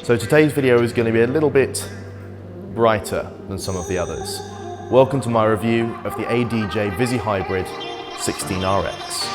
So today's video is going to be a little bit brighter than some of the others. Welcome to my review of the ADJ Vizi Hybrid 16RX.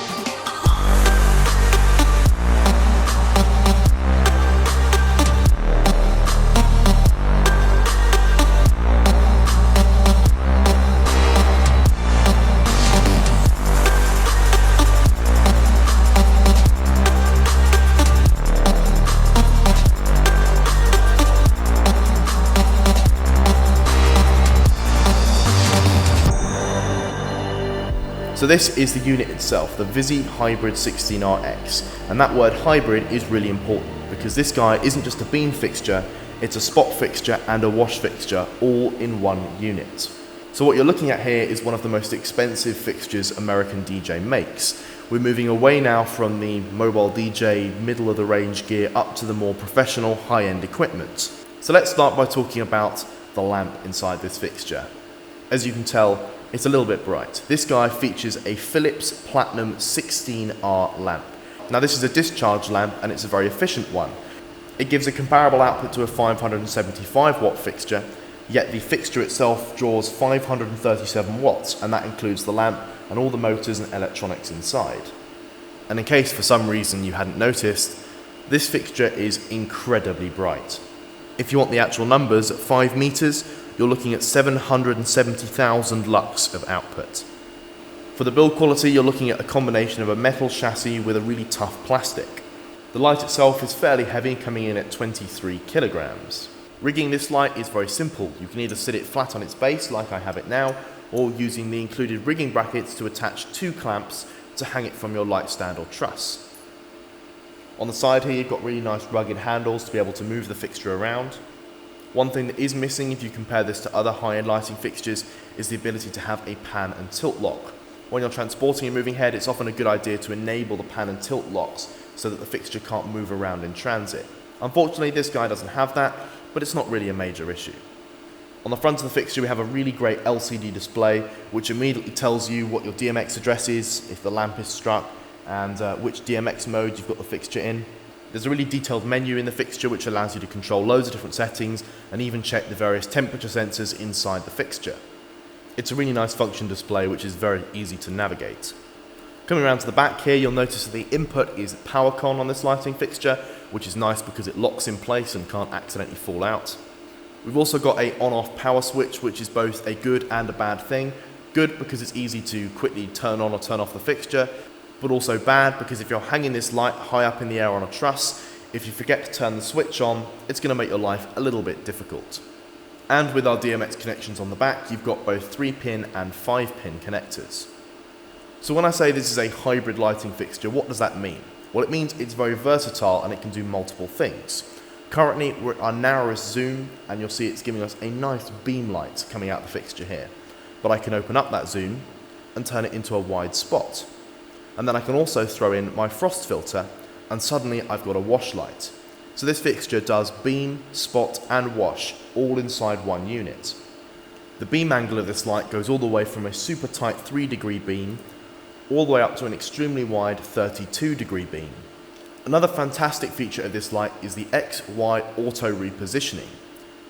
So this is the unit itself, the Vizi Hybrid 16RX, and that word hybrid is really important because this guy isn't just a beam fixture, it's a spot fixture and a wash fixture all in one unit. So what you're looking at here is one of the most expensive fixtures American DJ makes. We're moving away now from the mobile DJ middle of the range gear up to the more professional high-end equipment. So let's start by talking about the lamp inside this fixture. As you can tell, it's a little bit bright. This guy features a Philips Platinum 16R lamp. Now this is a discharge lamp and it's a very efficient one. It gives a comparable output to a 575 watt fixture, yet the fixture itself draws 537 watts, and that includes the lamp and all the motors and electronics inside. And in case for some reason you hadn't noticed, this fixture is incredibly bright. If you want the actual numbers, at 5 meters, you're looking at 770,000 lux of output. For the build quality, you're looking at a combination of a metal chassis with a really tough plastic. The light itself is fairly heavy, coming in at 23 kilograms. Rigging this light is very simple. You can either sit it flat on its base, like I have it now, or using the included rigging brackets to attach 2 clamps to hang it from your light stand or truss. On the side here, you've got really nice rugged handles to be able to move the fixture around. One thing that is missing if you compare this to other high-end lighting fixtures is the ability to have a pan and tilt lock. When you're transporting a moving head, it's often a good idea to enable the pan and tilt locks so that the fixture can't move around in transit. Unfortunately, this guy doesn't have that, but it's not really a major issue. On the front of the fixture, we have a really great LCD display, which immediately tells you what your DMX address is, if the lamp is struck, and which DMX mode you've got the fixture in. There's a really detailed menu in the fixture which allows you to control loads of different settings and even check the various temperature sensors inside the fixture. It's a really nice function display which is very easy to navigate. Coming around to the back here, you'll notice that the input is PowerCon on this lighting fixture, which is nice because it locks in place and can't accidentally fall out. We've also got a on-off power switch, which is both a good and a bad thing. Good because it's easy to quickly turn on or turn off the fixture, but also bad because if you're hanging this light high up in the air on a truss, if you forget to turn the switch on, it's going to make your life a little bit difficult. And with our DMX connections on the back, you've got both 3-pin and 5-pin connectors. So when I say this is a hybrid lighting fixture, what does that mean? Well, it means it's very versatile and it can do multiple things. Currently, we're at our narrowest zoom, and you'll see it's giving us a nice beam light coming out the fixture here. But I can open up that zoom and turn it into a wide spot. And then I can also throw in my frost filter, and suddenly I've got a wash light. So this fixture does beam, spot and wash all inside one unit. The beam angle of this light goes all the way from a super tight 3-degree beam all the way up to an extremely wide 32-degree beam. Another fantastic feature of this light is the XY auto repositioning.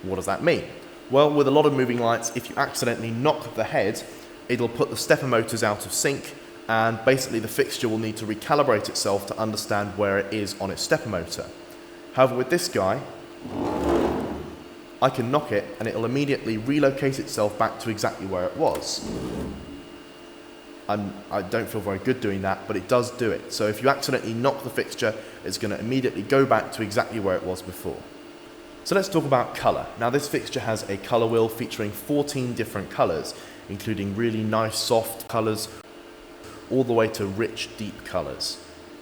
What does that mean? Well, with a lot of moving lights, if you accidentally knock the head, it'll put the stepper motors out of sync, and basically the fixture will need to recalibrate itself to understand where it is on its stepper motor. However, with this guy, I can knock it and it'll immediately relocate itself back to exactly where it was. I don't feel very good doing that, but it does do it. So if you accidentally knock the fixture, it's going to immediately go back to exactly where it was before. So let's talk about colour. Now this fixture has a colour wheel featuring 14 different colours, including really nice soft colours, all the way to rich, deep colours.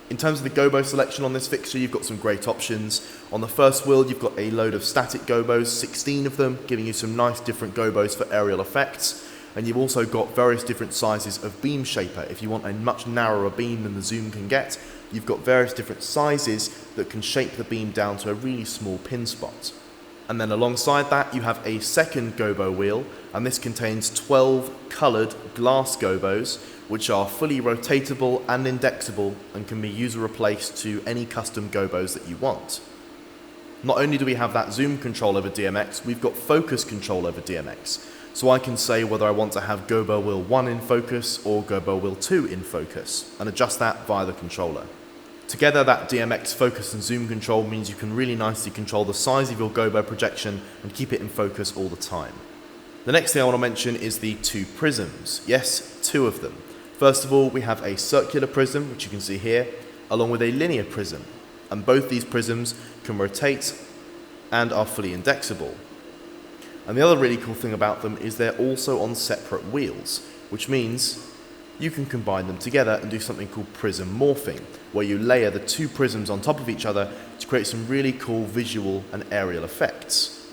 In terms of the gobo selection on this fixture, you've got some great options. On the first wheel, you've got a load of static gobos, 16 of them, giving you some nice different gobos for aerial effects. And you've also got various different sizes of beam shaper. If you want a much narrower beam than the zoom can get, you've got various different sizes that can shape the beam down to a really small pin spot. And then alongside that, you have a second gobo wheel, and this contains 12 coloured glass gobos, which are fully rotatable and indexable and can be user replaced to any custom gobos that you want. Not only do we have that zoom control over DMX, we've got focus control over DMX. So I can say whether I want to have Gobo Wheel 1 in focus or Gobo Wheel 2 in focus, and adjust that via the controller. Together, that DMX focus and zoom control means you can really nicely control the size of your gobo projection and keep it in focus all the time. The next thing I want to mention is the two prisms. Yes, two of them. First of all, we have a circular prism, which you can see here, along with a linear prism. And both these prisms can rotate and are fully indexable. And the other really cool thing about them is they're also on separate wheels, which means you can combine them together and do something called prism morphing, where you layer the two prisms on top of each other to create some really cool visual and aerial effects.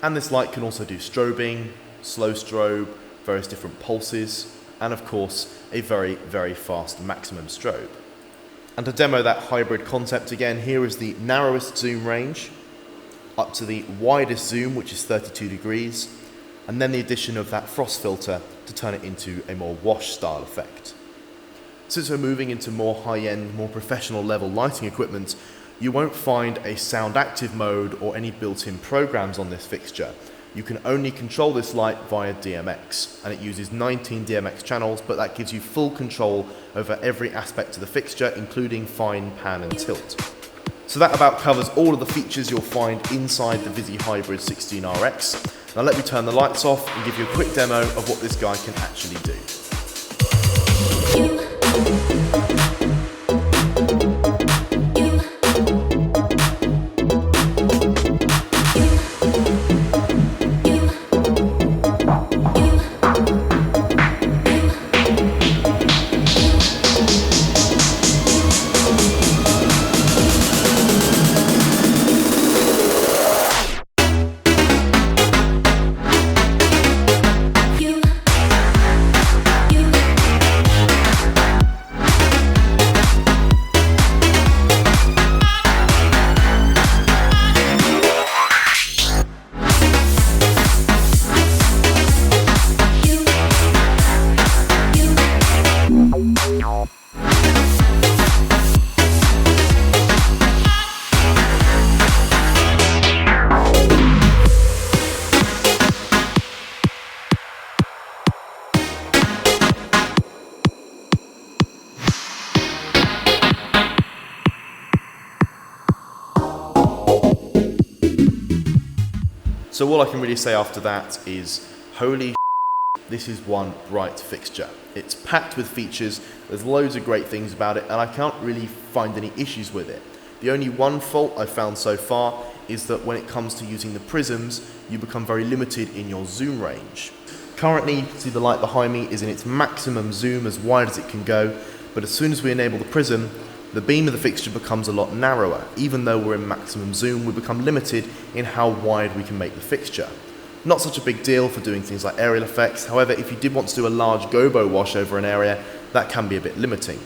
And this light can also do strobing, slow strobe, various different pulses, and of course a very, very fast maximum strobe. And to demo that hybrid concept again, here is the narrowest zoom range, up to the widest zoom, which is 32 degrees, and then the addition of that frost filter to turn it into a more wash style effect. Since we're moving into more high-end, more professional level lighting equipment, you won't find a sound active mode or any built-in programs on this fixture. You can only control this light via DMX, and it uses 19 DMX channels, but that gives you full control over every aspect of the fixture, including fine, pan and tilt. So that about covers all of the features you'll find inside the Vizi Hybrid 16RX. Now let me turn the lights off and give you a quick demo of what this guy can actually do. So all I can really say after that is, holy shit, this is one bright fixture. It's packed with features, there's loads of great things about it, and I can't really find any issues with it. The only one fault I've found so far is that when it comes to using the prisms, you become very limited in your zoom range. Currently, you can see the light behind me is in its maximum zoom, as wide as it can go, but as soon as we enable the prism, the beam of the fixture becomes a lot narrower. Even though we're in maximum zoom, we become limited in how wide we can make the fixture. Not such a big deal for doing things like aerial effects, however, if you did want to do a large gobo wash over an area, that can be a bit limiting.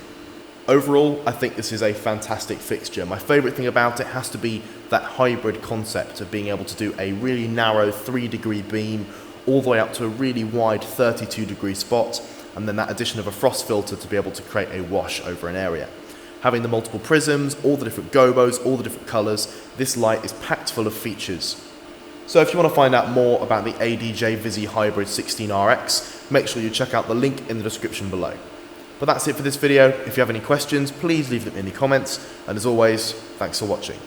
Overall, I think this is a fantastic fixture. My favourite thing about it has to be that hybrid concept of being able to do a really narrow 3-degree beam all the way up to a really wide 32-degree spot, and then that addition of a frost filter to be able to create a wash over an area. Having the multiple prisms, all the different gobos, all the different colours, this light is packed full of features. So if you want to find out more about the ADJ Vizi Hybrid 16RX, make sure you check out the link in the description below. But that's it for this video. If you have any questions, please leave them in the comments, and as always, thanks for watching.